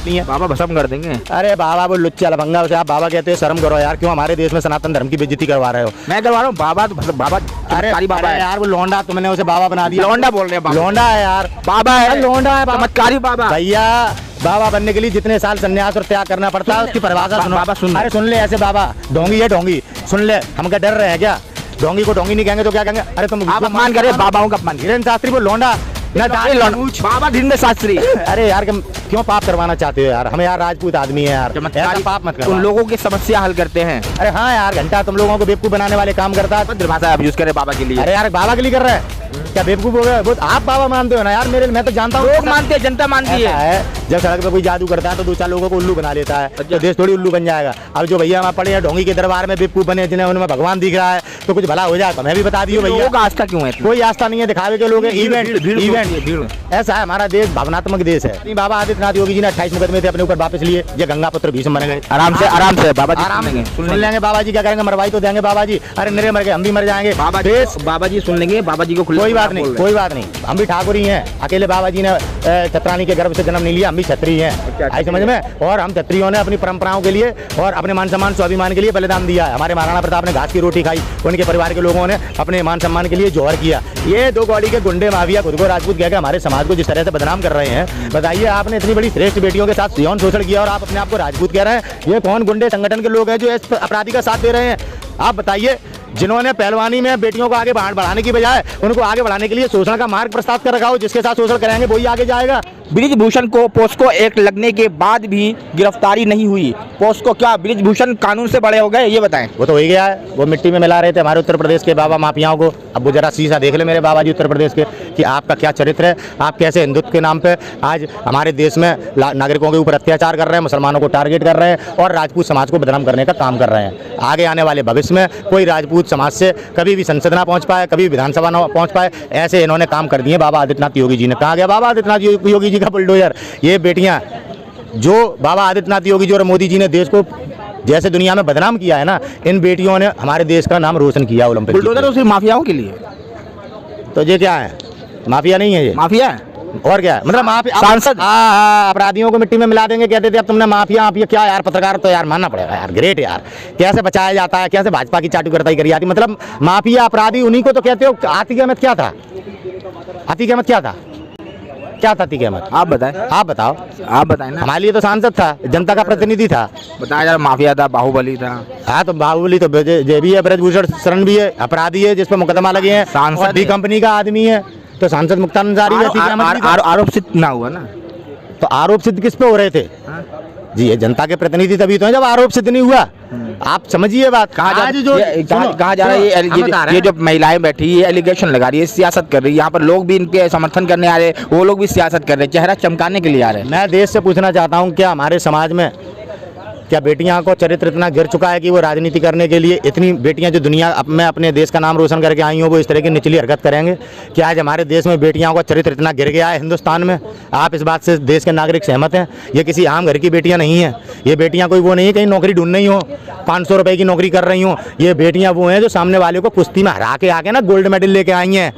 बाबा भस्म कर देंगे। अरे बाबा वो लुच्चा लफंगा, उसे आप बाबा कहते हो, शर्म करो यार। क्यों हमारे देश में सनातन धर्म की बेइज्जती करवा रहे हो? मैं करवा रहा हूँ बाबा, तो बाबा चमत्कारी बाबा है यार। वो लौंडा, तुमने उसे बाबा बना दिया। लौंडा बोल रहे हैं, लौंडा है यार, बाबा है, लौंडा है, चमत्कारी बाबा भैया। बाबा बनने के लिए जितने साल संन्यास और त्याग करना पड़ता है उसकी परिभाषा सुनो। बाबा सुन, अरे सुन ले, ऐसे बाबा ढोंगी है, ढोंगी। सुन ले, हम क्या डर रहे हैं क्या? ढोंगी को ढोंगी नहीं कहेंगे तो क्या कहेंगे? अरे तुम आप अपमान करे बाबाओं का अपमान। धीरेन्द्र शास्त्री वो लौंडा ना, बाबा धीरेन्द्र शास्त्री। अरे यार क्यों पाप करवाना चाहते हो यार? हम यार राजपूत आदमी है यार, पाप मत करो। उन लोगों की समस्या हल करते हैं। अरे हाँ यार, घंटा तुम लोगों को बेवकूफ बनाने वाले काम करता है। भाषा आप यूज करें बाबा के लिए। अरे यार बाबा के लिए कर रहा है क्या? बेवकूफ हो गया वो? आप बाबा मानते हो ना यार? मैं तो जानता हूँ लोग मानते हैं, जनता मानती है। जब सड़क पे कोई जादू करता है तो दो चार लोगों को उल्लू बना लेता है, तो देश थोड़ी उल्लू बन जाएगा। अब जो भैया वहाँ पड़े हैं ढोंगी के दरबार में बेवकूफ बने, जिन्हें उनमें भगवान दिख रहा है तो कुछ भला हो जाए तो मैं भी बता दियो भैया। आस्था क्यों है? कोई आस्था नहीं है, दिखावे के लोग इवेंट। ऐसा है हमारा देश, भावनात्मक देश है। बाबा आदित्यनाथ योगी जी ने 28 मुकदमे थे अपने ऊपर वापस लिए, ये गंगा पुत्र भीष्म बन गए। आराम से बाबा जी सुन लेंगे। बाबा जी क्या करेंगे? मरवाई तो देंगे बाबा जी। अरे निरे मर गए, हम भी मर जाएंगे। बाबा जी सुन लेंगे, बाबा जी को कोई बात नहीं, कोई बात नहीं। हम भी ठाकुर ही हैं। अकेले बाबा जी ने छत्रानी के गर्भ से जन्म नहीं लिया, हम भी क्षत्रिय हैं, आई समझ में। और हम क्षत्रियों ने अपनी परंपराओं के लिए और अपने मान सम्मान स्वाभिमान के लिए बलिदान दिया है। हमारे महाराणा प्रताप ने घास की रोटी खाई, उनके परिवार के लोगों ने अपने मान सम्मान के लिए जोहर किया। ये दो गौड़ी के गुंडे माफिया खुद को राजपूत कह के हमारे समाज को जिस तरह से बदनाम कर रहे हैं, बताइए। आपने इतनी बड़ी श्रेष्ठ बेटियों के साथ यौन शोषण किया और आप अपने आप को राजपूत कह रहे हैं। ये कौन गुंडे संगठन के लोग हैं जो इस अपराधी का साथ दे रहे हैं? आप बताइए। जिन्होंने पहलवानी में बेटियों को आगे बढ़ाने की बजाय उनको आगे बढ़ाने के लिए शोषण का मार्ग प्रस्ताव कर रखा हो, जिसके साथ शोषण कराएंगे वही आगे जाएगा। ब्रिजभूषण को पोस्को एक्ट लगने के बाद भी गिरफ्तारी नहीं हुई। पोस्को क्या ब्रिजभूषण कानून से बड़े हो गए? ये बताएं। वो तो हो ही गया है। वो मिट्टी में मिला रहे थे हमारे उत्तर प्रदेश के बाबा माफियाओं को। अब वो जरा शीशा देख ले मेरे बाबा जी उत्तर प्रदेश के, कि आपका क्या चरित्र है। आप कैसे हिंदुत्व के नाम पे आज हमारे देश में नागरिकों के ऊपर अत्याचार कर रहे हैं, मुसलमानों को टारगेट कर रहे हैं और राजपूत समाज को बदनाम करने का काम कर रहे हैं। आगे आने वाले भविष्य में कोई राजपूत समाज से कभी भी संसद ना पहुंच पाए, कभी विधानसभा ना पहुंच पाए, ऐसे इन्होंने काम कर दिए बाबा आदित्यनाथ योगी जी ने। कहा गया बाबा आदित्यनाथ योगी जी का बुलडोजर? ये बेटियां जो बाबा आदित्यनाथ योगी जी और मोदी जी ने देश को जैसे दुनिया में बदनाम किया है ना, इन बेटियों ने हमारे देश का नाम रोशन किया। ओलंपिक बुलडोजर तो सिर्फ माफियाओं के लिए, तो ये क्या है? माफिया नहीं है ये? माफिया है और क्या है? मतलब माफिया सांसद। हाँ, अपराधियों को मिट्टी में मिला देंगे। कहते थे अब तुमने माफिया क्या यार? पत्रकार तो यार मानना पड़ेगा यार, ग्रेट यार। कैसे बचाया जाता है, कैसे भाजपा की चाटुकरताई करी जाती। मतलब माफिया अपराधी उन्हीं को तो कहते हो। आतिक अहमद क्या था? आतिक अहमद क्या था? क्या था आतिक अहमद? आप बताएं। आप बताओ। आप बताएं ना। हमारे लिए तो सांसद था, जनता का प्रतिनिधि था। बताया यार, माफिया था, बाहुबली था। हाँ तो बाहुबली तो जे भी है, ब्रजभूषण शरण भी है, अपराधी है जिस पर मुकदमा लगे हैं, सांसद भी कंपनी का आदमी है, तो सांसद मुक्तानंद अंसारी आरोप सिद्ध ना हुआ ना। तो आरोप सिद्ध किस पे हो रहे थे? जी ये जनता के प्रतिनिधि तभी तो है जब आरोप सिद्ध नहीं हुआ। आप समझिए बात। कहा जा रहा है ये जो महिलाएं बैठी ये एलिगेशन लगा रही है, सियासत कर रही है। यहाँ पर लोग भी इनके समर्थन करने आ रहे हैं, वो लोग भी सियासत कर रहे हैं, चेहरा चमकाने के लिए आ रहे हैं। मैं देश से पूछना चाहता हूँ, क्या हमारे समाज में क्या बेटियां को चरित्र इतना गिर चुका है कि वो राजनीति करने के लिए, इतनी बेटियां जो दुनिया में अपने देश का नाम रोशन करके आई हो, वो इस तरह की निचली हरकत करेंगे? क्या आज हमारे देश में बेटियों का चरित्र इतना गिर गया है हिंदुस्तान में? आप इस बात से देश के नागरिक सहमत हैं? ये किसी आम घर की बेटियां नहीं है। ये बेटियां कोई वो नहीं है कहीं नौकरी ढूंढ नहीं हो, 500 रुपए की नौकरी कर रही हो। ये बेटियां वो हैं जो सामने वाले को कुश्ती में हरा के आके ना गोल्ड मेडल लेके आई हैं।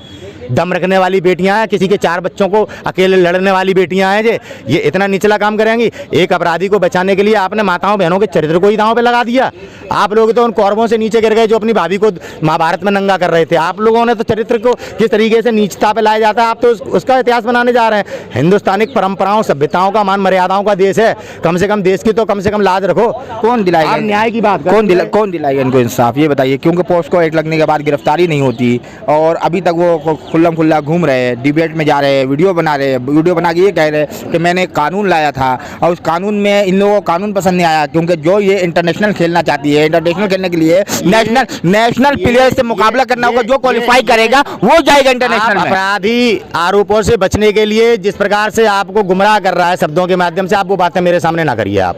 दम रखने वाली बेटियां हैं, किसी के 4 बच्चों को अकेले लड़ने वाली बेटियां हैं। ये इतना निचला काम करेंगी? एक अपराधी को बचाने के लिए आपने माताओं बहनों के चरित्र को ही दांव पे लगा दिया। आप लोग तो उन कौरवों से नीचे गिर गए जो अपनी भाभी को महाभारत में नंगा कर रहे थे। आप लोगों ने तो चरित्र को किस तरीके से नीचता पे लाया जाता है, आप तो उसका इतिहास बनाने जा रहे हैं। हिंदुस्तानिक परंपराओं सभ्यताओं का मान मर्यादाओं का देश है। कम से कम देश की तो कम से कम लाज रखो। कौन दिलाएगा न्याय की बात? कौन दिलाएगा इनको इंसाफ? ये बताइए। क्योंकि पोस्को एक्ट लगने के बाद गिरफ्तारी नहीं होती और अभी तक वो खुल्लम खुल्ला घूम रहे हैं, डिबेट में जा रहे हैं, वीडियो बना रहे हैं, वीडियो बना के ये कह रहे हैं कि मैंने कानून लाया था और उस कानून में इन लोगों को कानून पसंद नहीं आया, क्योंकि जो ये इंटरनेशनल खेलना चाहती है, इंटरनेशनल खेलने के लिए नेशनल प्लेयर से मुकाबला करना होगा, जो क्वालिफाई करेगा वो जाएगा इंटरनेशनल में। अपराधी आरोपों से बचने के लिए जिस प्रकार से आपको गुमराह कर रहा है शब्दों के माध्यम से, आप वो बातें मेरे सामने ना करिए। आप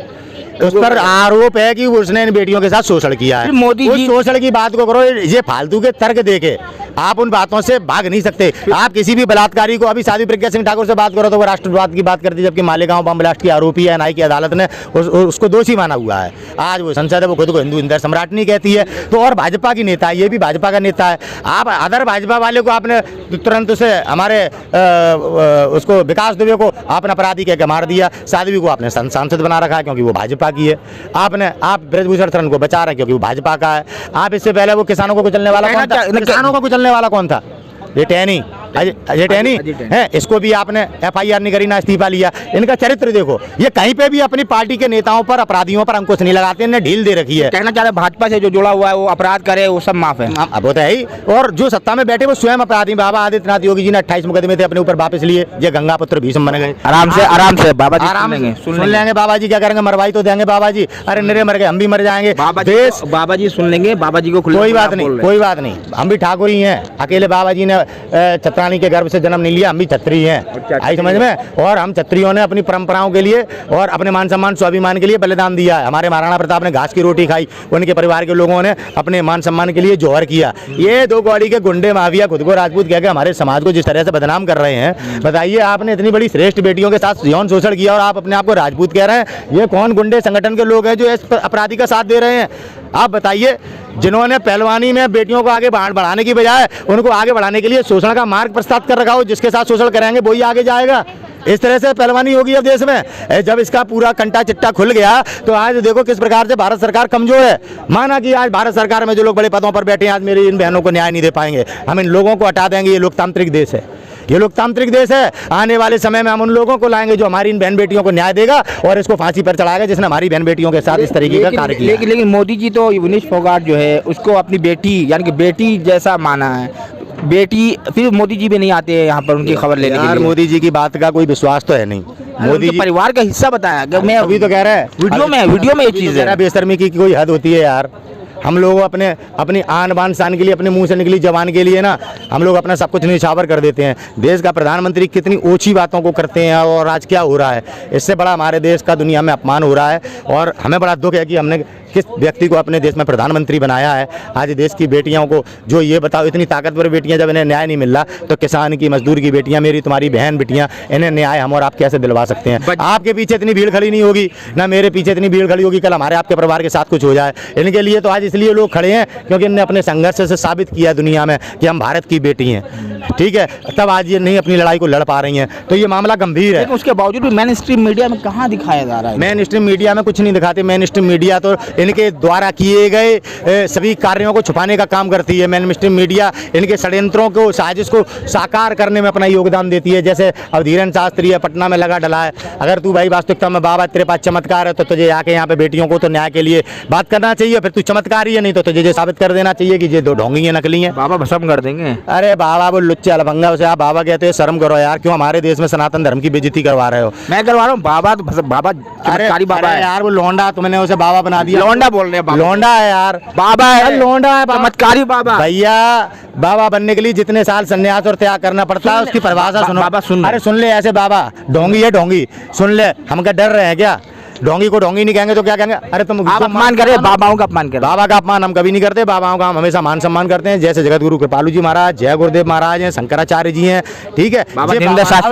उस पर आरोप है कि उसने इन बेटियों के साथ शोषण किया है। मोदी जी शोषण की बात को करो, ये फालतू के तर्क देके आप उन बातों से भाग नहीं सकते। आप किसी भी बलात्कारी को, अभी साध्वी प्रज्ञा सिंह ठाकुर से बात करो तो वो राष्ट्रवाद की बात करती है, जबकि मालेगांव बम ब्लास्ट की आरोपी है, एनआई की अदालत ने उसको दोषी माना हुआ है। आज वो संसद है, वो खुद को हिंदू इंदर सम्राट नहीं कहती है। तो और भाजपा की नेता है, ये भी भाजपा का नेता है। आप अदर भाजपा वाले को आपने तुरंत उसे हमारे उसको विकास दुबे को आपने अपराधी कह के मार दिया, साध्वी को आपने सांसद बना रखा है क्योंकि वो भाजपा की है। आप ब्रजभूषण शरण को बचा रहे हैं क्योंकि वो भाजपा का है। आप इससे पहले वो किसानों को कुचलने वाला कौन था? किसानों को कुचलने वाला कौन था? ये टहनी, अजय टहनी है। इसको भी आपने एफआईआर नहीं करी, ना इस्तीफा लिया। इनका चरित्र देखो, ये कहीं पे भी अपनी पार्टी के नेताओं पर, अपराधियों पर अंकुश नहीं लगाते, इन्हें ढील दे रखी है। कहना चाहते हैं भाजपा से जो जुड़ा हुआ है वो अपराध करे वो सब माफ है। अब वो तो है ही, और जो सत्ता में बैठे वो स्वयं अपराधी। बाबा आदित्यनाथ योगी जी ने 28 मुकदमे थे अपने ऊपर वापस लिए, ये गंगा पुत्र भीष्म बन गए। आराम से बाबा जी सुन लेंगे बाबा जी, क्या करेंगे? मरवाई तो देंगे बाबा जी। अरे निरे मर गए, हम भी मर जाएंगे। बाबा जी सुन लेंगे, बाबा जी को कोई बात नहीं, कोई बात नहीं। हम भी ठाकुर ही हैं। अकेले बाबा जी ने छत्राणी के गर्भ से जन्म नहीं लिया, हम भी छत्री हैं। आई समझ में? और हम छत्रियों ने अपनी परंपराओं के लिए और अपने मान सम्मान स्वाभिमान के लिए बलिदान दिया है। हमारे महाराणा प्रताप ने घास की रोटी खाई, उनके परिवार के लोगों ने अपने मान सम्मान के लिए जौहर किया। ये दो कौड़ी के गुंडे माफिया खुद को राजपूत कह के हमारे समाज को जिस तरह से बदनाम कर रहे हैं, बताइए। आपने इतनी बड़ी श्रेष्ठ बेटियों के साथ यौन शोषण किया और आप अपने आप को राजपूत कह रहे हैं। ये कौन गुंडे संगठन के लोग हैं जो इस अपराधी का साथ दे रहे हैं? आप बताइए। जिन्होंने पहलवानी में बेटियों को आगे बढ़ाने की बजाय उनको आगे बढ़ाने के लिए शोषण का मार्ग प्रस्तावित कर रखा हो, जिसके साथ शोषण करेंगे वही आगे जाएगा। इस तरह से पहलवानी होगी अब देश में। जब इसका पूरा कंटा चिट्टा खुल गया तो आज देखो किस प्रकार से भारत सरकार कमजोर है। माना कि आज भारत सरकार में जो लोग बड़े पदों पर बैठे हैं, आज मेरी इन बहनों को न्याय नहीं दे पाएंगे, हम इन लोगों को हटा देंगे। ये लोकतांत्रिक देश है, ये लोकतांत्रिक देश है। आने वाले समय में हम उन लोगों को लाएंगे जो हमारी इन बहन बेटियों को न्याय देगा और इसको फांसी पर चढ़ाएगा जिसने हमारी बहन बेटियों के साथ इस तरीके का कार्य किया। लेकिन मोदी जी तो विनीश फोगाट जो है उसको अपनी बेटी यानी कि बेटी जैसा माना है। बेटी फिर मोदी जी भी नहीं आते हैं यहाँ पर उनकी खबर लेने के लिए। मोदी जी की बात का कोई विश्वास तो है नहीं। मोदी जी परिवार का हिस्सा बताया कि मैं अभी तो कह रहा है वीडियो में ये चीज है। बेशर्मी की कोई हद होती है यार। हम लोग अपनी आन बान शान के लिए, अपने मुंह से निकली जबान के लिए ना, हम लोग अपना सब कुछ निछावर कर देते हैं। देश का प्रधानमंत्री कितनी ऊंची बातों को करते हैं और आज क्या हो रहा है, इससे बड़ा हमारे देश का दुनिया में अपमान हो रहा है। और हमें बड़ा दुख है कि हमने किस व्यक्ति को अपने देश में प्रधानमंत्री बनाया है। आज देश की बेटियों को जो ये बताओ, इतनी ताकतवर बेटियां, जब इन्हें न्याय नहीं मिल रहा तो किसान की, मजदूर की बेटियां, मेरी तुम्हारी बहन बेटियां, इन्हें न्याय हम और आप कैसे दिलवा सकते हैं? आपके पीछे इतनी भीड़ खड़ी नहीं होगी, ना मेरे पीछे इतनी भीड़ खड़ी होगी कल हमारे आपके परिवार के साथ कुछ हो जाए। इनके लिए तो आज इसलिए लोग खड़े हैं क्योंकि इन्होंने अपने संघर्ष से साबित किया दुनिया में कि हम भारत की बेटी हैं, ठीक है। तब आज ये नहीं अपनी लड़ाई को लड़ पा रही हैं, तो ये मामला गंभीर है। लेकिन उसके बावजूद भी मेन स्ट्रीम मीडिया में कहाँ दिखाया जा रहा है? मेन स्ट्रीम मीडिया में कुछ नहीं दिखाते। मेन स्ट्रीम मीडिया तो इनके द्वारा किए गए सभी कार्यों को छुपाने का काम करती है। मेन स्ट्रीम मीडिया इनके षड्यंत्रों को, साजिश को साकार करने में अपना योगदान देती है। जैसे अब धीरेन शास्त्री है, पटना में लगा डला है। अगर तू भाई वास्तविकता में बाबा तेरे पास चमत्कार है तो तुझे आके यहाँ पे बेटियों को तो न्याय के लिए बात करना चाहिए। फिर तू चमत्कारी है, नहीं तो तुझे साबित कर देना चाहिए कि ये दो ढोंगी है, नकली है। बाबा भस्म कर देंगे। अरे बाबा वो लुच्चे अलभंगा, उसे आप बाबा कहते हो, शर्म करो यार। क्यों हमारे देश में सनातन धर्म की बेइज्जती करवा रहे हो? मैं करवा रहा हूँ। बाबा चमत्कारी बाबा है यार। वो लौंडा, तुमने उसे बाबा बना दिया। लौंडा बोल रहे हैं, लौंडा है यार, बाबा है, लौंडा है, चमत्कारी बाबा। भैया बाबा बनने के लिए जितने साल संन्यास और त्याग करना पड़ता है उसकी परिभाषा सुनो। बाबा सुन, अरे सुन ले ऐसे बाबा, ढोंगी है ढोंगी, सुन ले। हम क्या डर रहे हैं क्या? ढोंगी को ढोंगी नहीं कहेंगे तो क्या कहेंगे? अरे तुम आप अपमान करे, बाबाओं का अपमान करे। बाबा का अपमान हम कभी नहीं करते, बाबाओं का हम हमेशा मान सम्मान करते हैं। जैसे जगत गुरु कृपालू जी महाराज, जय गुरुदेव महाराज हैं, शंकराचार्य जी हैं, ठीक है।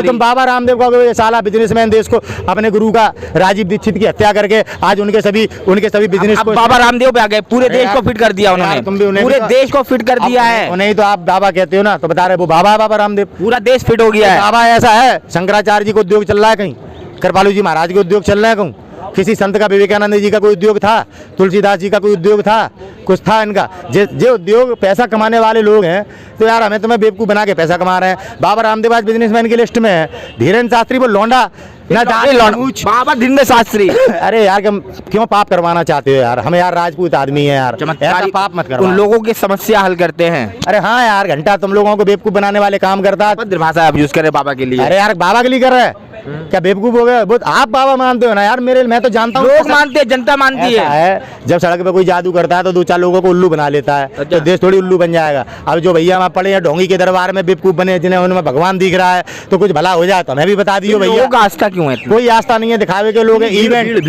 तुम बाबा रामदेव का साला बिजनेसमैन देश को अपने गुरु का राजीव दीक्षित की हत्या करके आज उनके सभी बिजनेस को बाबा रामदेव पे आ गए। पूरे देश को फिट कर दिया उन्होंने, तुम भी पूरे देश को फिट कर दिया है। नहीं तो आप बाबा कहते हो ना, तो बता रहे वो बाबा है, बाबा रामदेव। पूरा देश फिट हो गया है। बाबा ऐसा है, शंकराचार्य जी को उद्योग चल रहा है कहीं, कृपालू जी महाराज के उद्योग चल रहे हैं कहीं, किसी संत का, विवेकानंद जी का कोई उद्योग था, तुलसीदास जी का कोई उद्योग था, कुछ था इनका? जो उद्योग पैसा कमाने वाले लोग हैं तो यार हमें तुम्हें बेवकूफ़ बना के पैसा कमा रहे हैं। बाबा रामदेव आज बिजनेसमैन की लिस्ट में है। धीरेन शास्त्री वो लौंडा बाबा धीरेन शास्त्री। अरे यार क्यों पाप करवाना चाहते हो यार? हम यार राजपूत आदमी है यार, ऐसा पाप मत करो। उन लोगों की समस्या हल करते हैं। अरे हाँ यार, घंटा तुम लोगों को बेवकूफ़ बनाने वाले काम करता है। भाषा आप यूज करे बाबा के लिए। अरे यार बाबा के लिए कर रहा है, क्या बेवकूफ हो गए? वो आप बाबा मानते हो ना यार, मैं तो जानता हूँ लोग मानते हैं, जनता मानती ऐसा है। है, जब सड़क पे कोई जादू करता है तो 2-4 लोगों को उल्लू बना लेता है, अच्छा। तो देश थोड़ी उल्लू बन जाएगा। अब जो भैया वहाँ पड़े हैं ढोंगी के दरबार में बेवकूफ बने, जिन्हें उनमें भगवान दिख रहा है, तो कुछ भला हो जाए तो हमें भी बता दियो भैया। लोगों का आस्था क्यों है इतना? कोई आस्था नहीं है, दिखावे के लोग हैं, इवेंट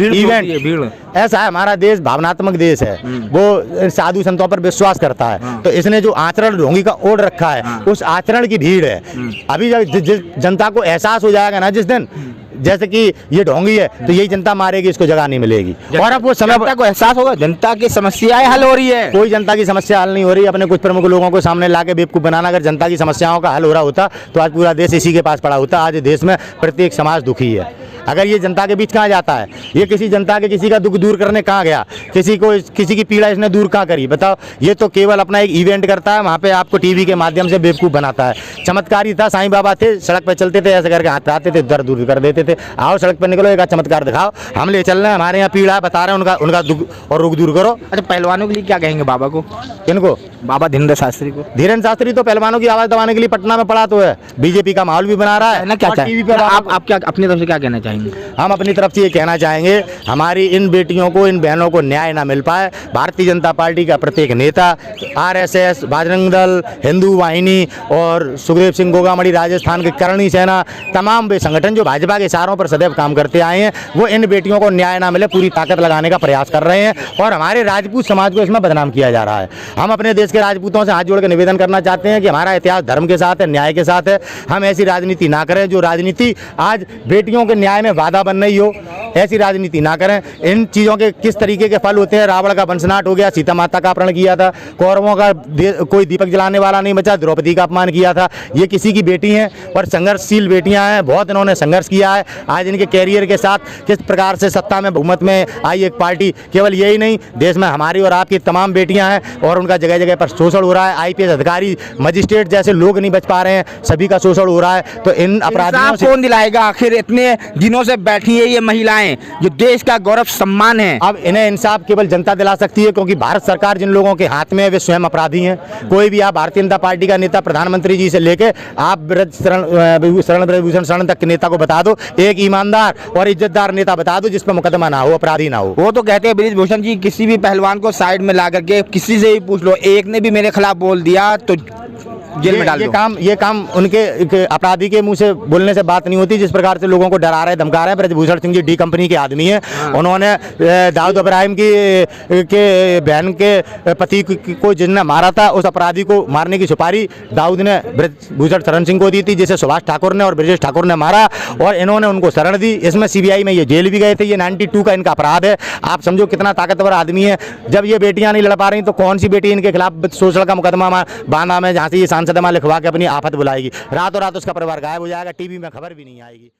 भीड़। ऐसा है, हमारा देश भावनात्मक देश है, वो साधु संतों पर विश्वास करता है, तो इसने जो आचरण ढोंगी का ओढ़ रखा है, उस आचरण की भीड़ है। अभी जब जिस जनता को एहसास हो जाएगा ना जिस दिन, जैसे कि ये ढोंगी है, तो यही जनता मारेगी, इसको जगह नहीं मिलेगी। और अब वो समय जनता को एहसास होगा, जनता की समस्याएं हल हो रही है। कोई जनता की समस्या हल नहीं हो रही। अपने कुछ प्रमुख लोगों को सामने लाके बेवकूफ बनाना, अगर जनता की समस्याओं का हल हो रहा होता तो आज पूरा देश इसी के पास पड़ा होता। आज देश में प्रत्येक समाज दुखी है। अगर ये जनता के बीच कहाँ जाता है, ये किसी जनता के किसी का दुख दूर करने कहाँ गया, किसी की पीड़ा इसने दूर कहाँ करी, बताओ। ये तो केवल अपना एक इवेंट करता है, वहाँ पे आपको टीवी के माध्यम से बेवकूफ़ बनाता है। चमत्कारी था, साईं बाबा थे, सड़क पे चलते थे, ऐसे करके हाथ आते थे, दर्द दूर कर देते थे। आओ सड़क पे निकलो, एक चमत्कार दिखाओ, हम ले चल रहे हैं, हमारे यहाँ पीड़ा बता रहे हैं, उनका दुख और रुख दूर करो। अच्छा, पहलवानों के लिए क्या कहेंगे बाबा को? किनको? बाबा धीरेन्द्र शास्त्री को। धीरेन्द्र शास्त्री तो पहलवानों की आवाज़ दबाने के लिए पटना में पड़ा तो है, बीजेपी का माहौल भी बना रहा है ना। क्या और टीवी चाहिए पर आप क्या अपनी तरफ से क्या कहना चाहेंगे? हम अपनी तरफ से ये कहना चाहेंगे, हमारी इन बेटियों को, इन बहनों को न्याय ना मिल पाए। भारतीय जनता पार्टी का प्रत्येक नेता, आरएसएस, बजरंग दल, हिंदू वाहिनी और सुखदेव सिंह गोगामड़ी, राजस्थान की करणी सेना, तमाम वे संगठन जो भाजपा के इशारों पर सदैव काम करते आए हैं, वो इन बेटियों को न्याय ना मिले पूरी ताकत लगाने का प्रयास कर रहे हैं और हमारे राजपूत समाज को इसमें बदनाम किया जा रहा है। हम अपने देश के राजपूतों से हाथ जोड़ के निवेदन करना चाहते हैं कि हमारा इतिहास धर्म के साथ है, न्याय के साथ है। हम ऐसी राजनीति ना करें जो राजनीति आज बेटियों के न्याय में बाधा बन रही हो, ऐसी राजनीति ना करें। इन चीज़ों के किस तरीके के फल होते हैं, रावण का वंशनाट हो गया, सीता माता का अपहरण किया था, कौरवों का कोई दीपक जलाने वाला नहीं बचा, द्रौपदी का अपमान किया था। ये किसी की बेटी हैं और संघर्षशील बेटियां हैं, बहुत इन्होंने संघर्ष किया है। आज इनके कैरियर के साथ किस प्रकार से सत्ता में, बहुमत में आई एक पार्टी, केवल यही नहीं, देश में हमारी और आपकी तमाम बेटियां हैं और उनका जगह जगह पर शोषण हो रहा है। आईपीएस अधिकारी, मजिस्ट्रेट जैसे लोग नहीं बच पा रहे हैं, सभी का शोषण हो रहा है। तो इन अपराधियों से कौन दिलाएगा? आखिर इतने दिनों से बैठी है ये महिलाएं जो देश का गौरव सम्मान है। अब इन्हें इंसाफ केवल जनता दिला सकती है, क्योंकि भारत सरकार जिन लोगों के हाथ में है वे स्वयं अपराधी हैं। कोई भी आप भारतीय जनता पार्टी का नेता, प्रधानमंत्री जी से लेके आप शरण ब्रजभूषण शरण तक के नेता को बता दो, एक ईमानदार और इज्जतदार नेता बता दो जिस पर मुकदमा ना हो, अपराधी ना हो। वो तो कहते हैं ब्रजभूषण जी, किसी भी पहलवान को साइड में ला करके किसी से भी पूछ लो, एक ने भी मेरे खिलाफ बोल दिया तो जेल में डाल दो। ये काम उनके अपराधी के मुंह से बोलने से बात नहीं होती। जिस प्रकार से लोगों को डरा रहे, धमका रहे हैं। ब्रजभूषण सिंह जी डी कंपनी के आदमी हैं। उन्होंने दाऊद इब्राहिम के बहन के पति को जिसने मारा था, उस अपराधी को मारने की सुपारी दाऊद ने ब्रजभूषण शरण सिंह को दी थी, जिसे सुभाष ठाकुर ने और ब्रजेश ठाकुर ने मारा और इन्होंने उनको शरण दी। इसमें सीबीआई में ये जेल भी गए थे। ये 92 का इनका अपराध है। आप समझो कितना ताकतवर आदमी है। जब ये बेटियां नहीं लड़ पा रही तो कौन सी बेटी इनके खिलाफ शोषण का मुकदमा बांधा में, जहाँ से ये सांसद लिखवा के अपनी आफत बुलाएगी। रातों रात उसका परिवार गायब हो जाएगा, टीवी में खबर भी नहीं आएगी।